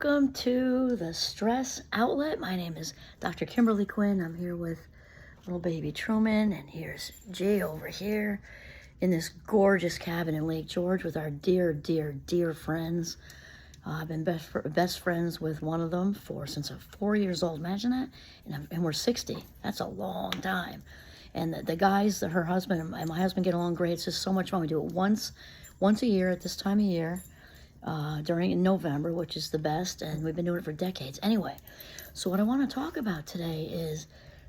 Welcome to the Stress Outlet. My name is Dr. Kimberly Quinn. I'm here with little baby Truman, and here's Jay over here in this gorgeous cabin in Lake George with our dear, dear, dear friends. I've been best friends with one of them since I'm 4 years old. Imagine that, and we're 60. That's a long time. And the guys, her husband and my husband get along great. It's just so much fun. We do it once a year at this time of year. During November, which is the best, and we've been doing it for decades. Anyway, so what I want to talk about today is,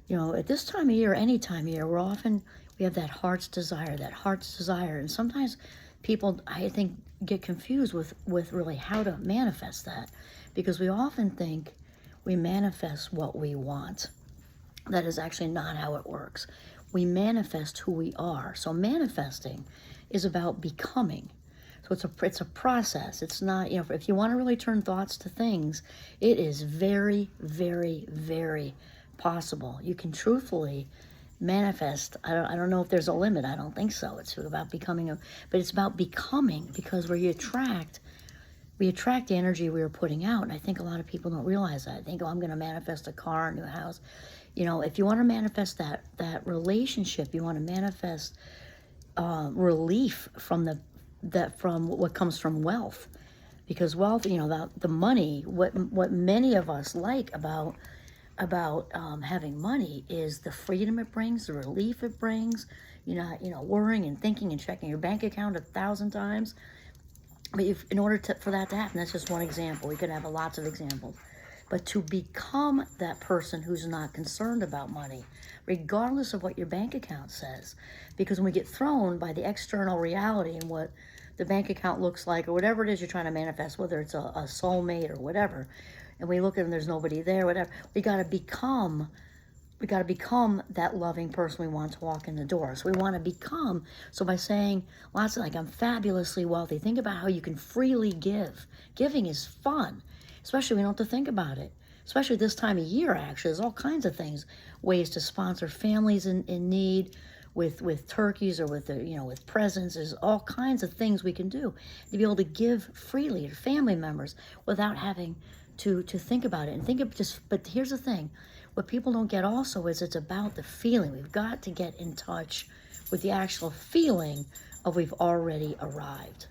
at this time of year, any time of year, we have that heart's desire, and sometimes people, I think, get confused with really how to manifest that, because we often think we manifest what we want. That is actually not how it works. We manifest who we are. So manifesting is about becoming. So it's a process. It's not, if you want to really turn thoughts to things, it is very, very, very possible. You can truthfully manifest. I don't know if there's a limit. I don't think so. It's about becoming but it's about becoming, because where we attract the energy we are putting out. And I think a lot of people don't realize that. They think, I'm going to manifest a car, a new house. If you want to manifest that relationship, you want to manifest relief from what comes from wealth, because wealth, the money, what many of us like about having money is the freedom it brings, the relief it brings. You're not, worrying and thinking and checking your bank account 1,000 times. But in order for that to happen, that's just one example. We could have lots of examples. But to become that person who's not concerned about money, regardless of what your bank account says, because when we get thrown by the external reality and what the bank account looks like, or whatever it is you're trying to manifest, whether it's a soulmate or whatever, and we look at them, there's nobody there, whatever, we got to become that loving person we want to walk in the door. So we want to become, so by saying lots of, like, I'm fabulously wealthy, think about how you can freely give. Giving is fun, especially when you don't have to think about it. Especially this time of year, actually. There's all kinds of things, ways to sponsor families in need with turkeys, or with presents. There's all kinds of things we can do to be able to give freely to family members without having to think about it. But here's the thing. What people don't get also is it's about the feeling. We've got to get in touch with the actual feeling of we've already arrived.